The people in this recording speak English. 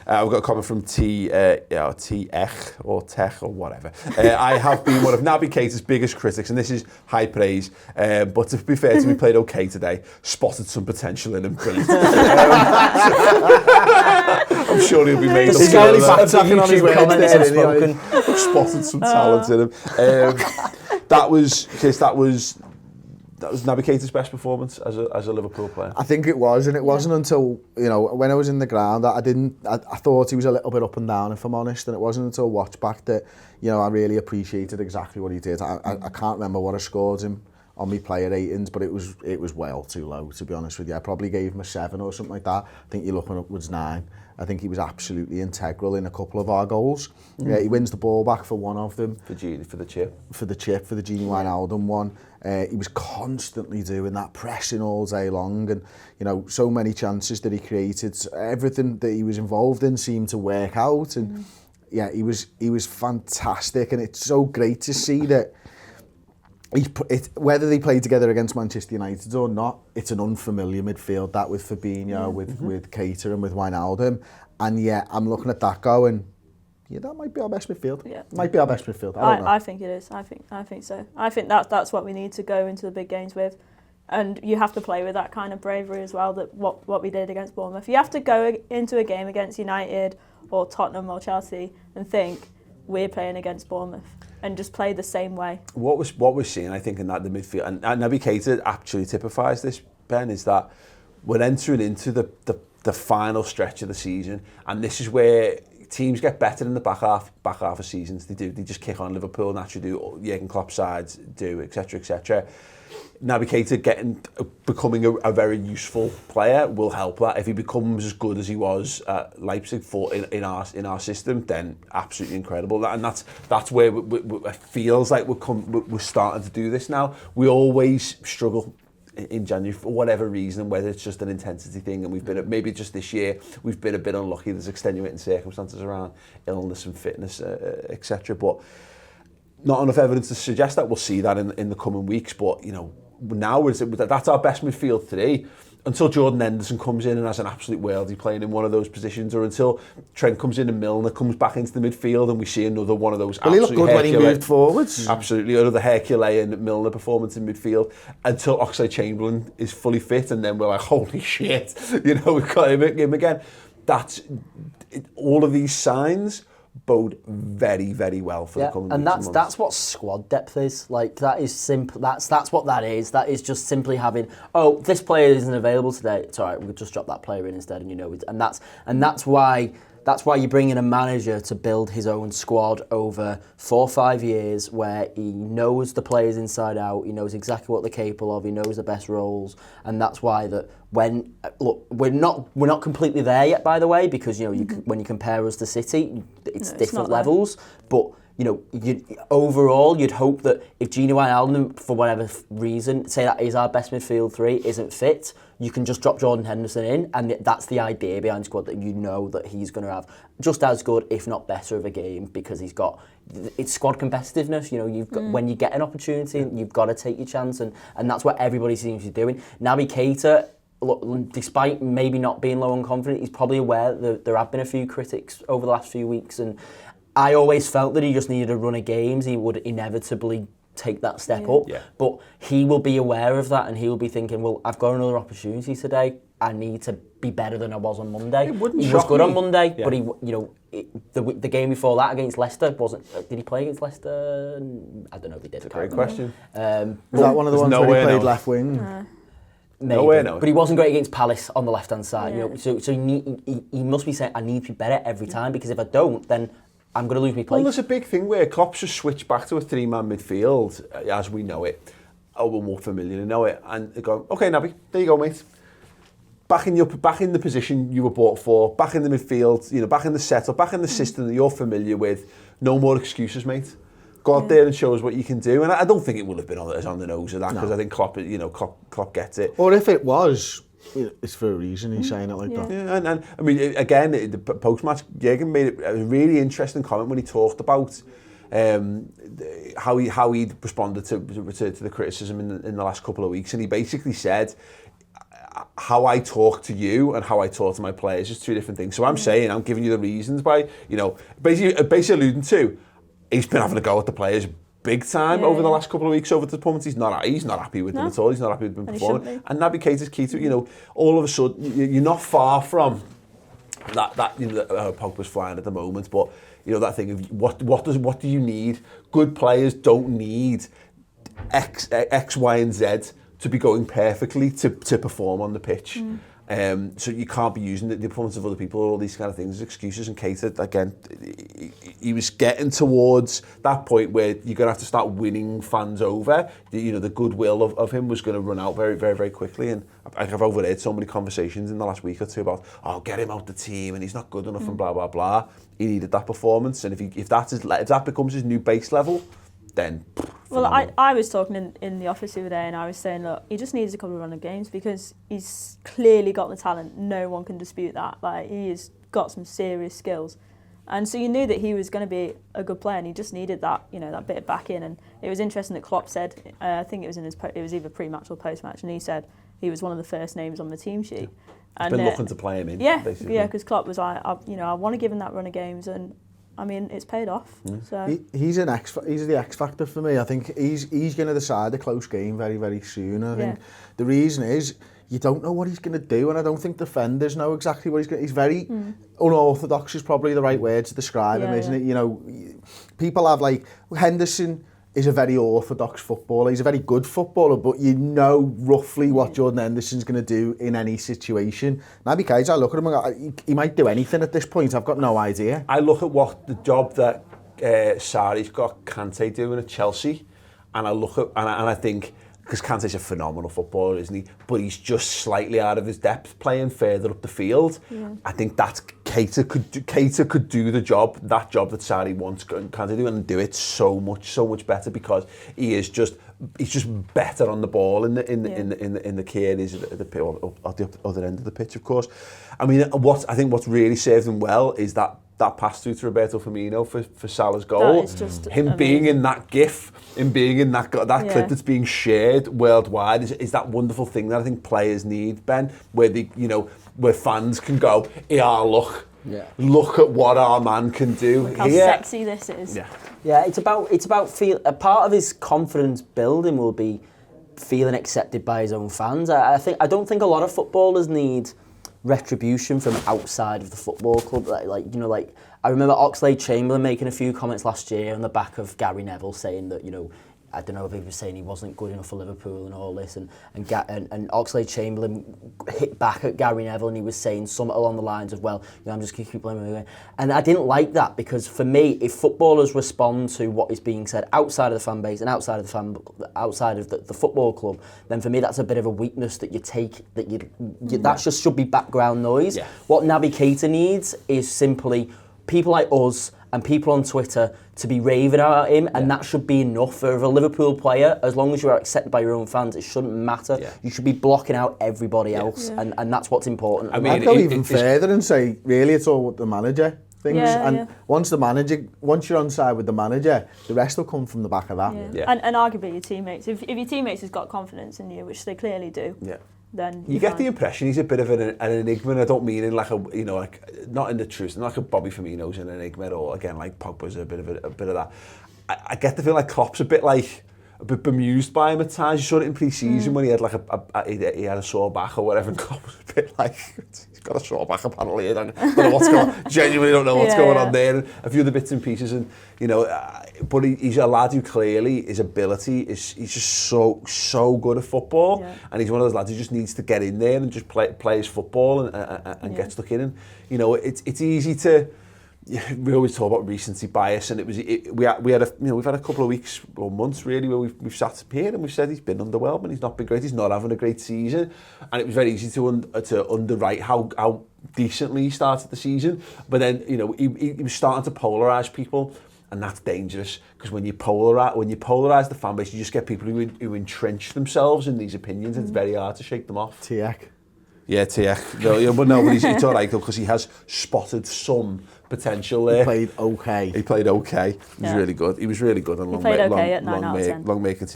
I've got a comment from T-Ech or Tech or whatever. I have been one of Naby Keita's biggest critics, and this is high praise. But to be fair to me, played okay today. Spotted some potential in him. Brilliant. I'm sure he'll be made up. He's only back-talking on his way. Spotted some talent in him. That was Naby Keita's best performance as a Liverpool player. I think it was, and it wasn't until, you know, when I was in the ground that I thought he was a little bit up and down, if I'm honest, and it wasn't until watch back that, you know, I really appreciated exactly what he did. I can't remember what I scored him on my player ratings, but it was well too low, to be honest with you. I probably gave him a 7 or something like that. I think you're looking upwards 9. I think he was absolutely integral in a couple of our goals. Yeah, he wins the ball back for one of them. For the chip. For the Gini Wijnaldum one. He was constantly doing that, pressing all day long, and, you know, so many chances that he created. Everything that he was involved in seemed to work out, and yeah, he was fantastic, and it's so great to see that whether they played together against Manchester United or not, it's an unfamiliar midfield, that with Fabinho, with Keita and with Wijnaldum. And yeah, I'm looking at that going, yeah, that might be our best midfield. Yeah. Might be our best midfield. I think it is. I think so. I think that's what we need to go into the big games with. And you have to play with that kind of bravery as well, that what we did against Bournemouth. You have to go into a game against United or Tottenham or Chelsea and think, we're playing against Bournemouth, and just play the same way. What we're seeing, I think, in that the midfield, and Naby Keita actually typifies this, Ben, is that we're entering into the final stretch of the season, and this is where teams get better in the back half of seasons. They just kick on. Liverpool naturally do, Jurgen Klopp's sides do, etc., etc. Naby Keita becoming a very useful player will help that. If he becomes as good as he was at Leipzig in our system, then absolutely incredible. And that's where it feels like we're starting to do this now. We always struggle in January for whatever reason, whether it's just an intensity thing, and we've been, maybe just this year we've been a bit unlucky. There's extenuating circumstances around illness and fitness, etc. But not enough evidence to suggest that we'll see that in the coming weeks. But, you know, now that's our best midfield today, until Jordan Henderson comes in and has an absolute worldie playing in one of those positions, or until Trent comes in and Milner comes back into the midfield and we see another one of those. Well, he looked good when he moved forwards. Absolutely, another Herculean Milner performance in midfield, until Oxlade-Chamberlain is fully fit, and then we're like, holy shit, you know, we've got him again. All of these signs bode very, very well for the coming weeks and months. And that's what squad depth is. Like, that is simple. That's what that is. That is just simply having, oh, this player isn't available today. It's all right. We'll just drop that player in instead, and you know, that's why you bring in a manager to build his own squad over 4 or 5 years, where he knows the players inside out, he knows exactly what they're capable of, he knows the best roles, and that's why that we're not completely there yet, by the way, because, you know, when you compare us to City, it's different levels, but, you know, overall, you'd hope that if Gini Wijnaldum, for whatever reason, say that is our best midfield 3, isn't fit, you can just drop Jordan Henderson in, and that's the idea behind squad, that you know that he's going to have just as good, if not better, of a game, because it's squad competitiveness. You know, you've got, when you get an opportunity, you've got to take your chance, and that's what everybody seems to be doing. Naby Keita, despite maybe not being low on confidence, he's probably aware that there have been a few critics over the last few weeks, and I always felt that he just needed a run of games. He would inevitably take that step up, but he will be aware of that, and he will be thinking, well, I've got another opportunity today. I need to be better than I was on Monday. He was good on Monday, but the game before that against Leicester wasn't. Did he play against Leicester? I don't know if he did. That's a great question. Was that one of the ones where he played left wing? Maybe. Nowhere, no. But he wasn't great against Palace on the left-hand side. You know, so he must be saying, I need to be better every time, because if I don't, then I'm going to lose my place. Well, there's a big thing where Klopp's just switched back to a 3-man midfield as we know it. Oh, we're more familiar to know it. And they go, okay, Naby, there you go, mate. Back in the position you were bought for, back in the midfield, you know, back in the setup, back in the system that you're familiar with. No more excuses, mate. Go out there and show us what you can do. And I don't think it would have been on the nose of that, because I think Klopp gets it. Or if it was, it's for a reason he's saying it like that. Yeah, and I mean, again, the post-match, Jurgen made a really interesting comment when he talked about how he'd responded to the criticism in the last couple of weeks, and he basically said, how I talk to you and how I talk to my players is two different things. So I'm saying, I'm giving you the reasons why, you know, basically alluding to, he's been having a go at the players big time over the last couple of weeks over the performance. He's not happy with them at all. He's not happy with them performing. And Naby Keita's key to, you know, all of a sudden, you're not far from that you know, Pogba's flying at the moment, but you know, that thing of what do you need? Good players don't need X, Y, and Z to be going perfectly to perform on the pitch. So you can't be using the performance of other people or all these kind of things as excuses. And Keita, again, he was getting towards that point where you're going to have to start winning fans over. You know, the goodwill of him was going to run out very, very, very quickly. And I've overheard so many conversations in the last week or two about, oh, get him out the team and he's not good enough and blah, blah, blah. He needed that performance. And if that becomes his new base level, then... Well, I was talking in the office the other day and I was saying, look, he just needs a couple of run of games because he's clearly got the talent. No one can dispute that. Like, he has got some serious skills. And so you knew that he was going to be a good player and he just needed that, you know, that bit of back in. And it was interesting that Klopp said, I think it was it was either pre-match or post-match, and he said he was one of the first names on the team sheet. Yeah. And been looking to play him in, basically. Yeah, because Klopp was like, I want to give him that run of games, and I mean, it's paid off. So he's the X factor for me. I think he's going to decide a close game very, very soon. I think the reason is you don't know what he's going to do, and I don't think defenders know exactly what he's going to. He's very unorthodox is probably the right word to describe him, isn't it? You know, people have like Henderson is a very orthodox footballer. He's a very good footballer, but you know roughly what Jordan Henderson's going to do in any situation. Naby Keita, I look at him and go, he might do anything at this point. I've got no idea. I look at what the job that Sarri's got Kante doing at Chelsea, and I look at and I think, because Kante's a phenomenal footballer, isn't he? But he's just slightly out of his depth playing further up the field. I think that's Keita could do the job, that job that Sarri wants Kante to do, and do it so much better, because he's just better on the ball in the key areas at the other end of the pitch, of course. I mean, what's really served him well is that pass through to Roberto Firmino for Salah's goal. That is just him amazing. Being in that GIF, him being in that clip that's being shared worldwide is that wonderful thing that I think players need, Ben, where where fans can go, look at what our man can do. Look how sexy this is. Yeah, it's about feel. A part of his confidence building will be feeling accepted by his own fans. I don't think a lot of footballers need retribution from outside of the football club. Like I remember Oxlade-Chamberlain making a few comments last year on the back of Gary Neville saying that, you know, I don't know if he was saying he wasn't good enough for Liverpool and all this, and Oxlade-Chamberlain hit back at Gary Neville and he was saying something along the lines of, well, you know, I'm just going to keep blaming him. And I didn't like that, because for me, if footballers respond to what is being said outside of the fan base and outside of the football club, then for me that's a bit of a weakness that you take, that just should be background noise. What Naby Keita needs is simply people like us and people on Twitter to be raving at him, and that should be enough for a Liverpool player. As long as you are accepted by your own fans, it shouldn't matter. You should be blocking out everybody else, and that's what's important. I mean, I'd go even further and say, really, it's all with the manager. Once you're on side with the manager, the rest will come from the back of that. And arguably your teammates. If your teammates has got confidence in you, which they clearly do. Then you get the impression he's a bit of an enigma, and I don't mean in like a, you know, like not in the truth, not like a Bobby Firmino's an enigma, or again like Pogba's a bit of that. I get the feeling like Klopp's a bit bemused by him at times. You saw it in pre-season when he had like he had a sore back or whatever, and Klopp was a bit like, he's got a sore back apparently. I don't know what's going on. Genuinely don't know what's going on there. And a few of the bits and pieces, and you know, but he's a lad who clearly his ability he's just so good at football, and he's one of those lads who just needs to get in there and just play his football and get stuck in. And you know, it's easy to. We always talk about recency bias, and we've had a couple of weeks or months really where we've sat here and we've said he's been underwhelming, he's not been great, he's not having a great season, and it was very easy to underwrite how decently he started the season, but then you know he was starting to polarise people, and that's dangerous, because when you polarise the fan base, you just get people who entrench themselves in these opinions, and it's very hard to shake them off. Tiek. Yeah, Tiek. But he's all right though, because he has spotted some potential there. He played okay. He was really good. He was really good on long making.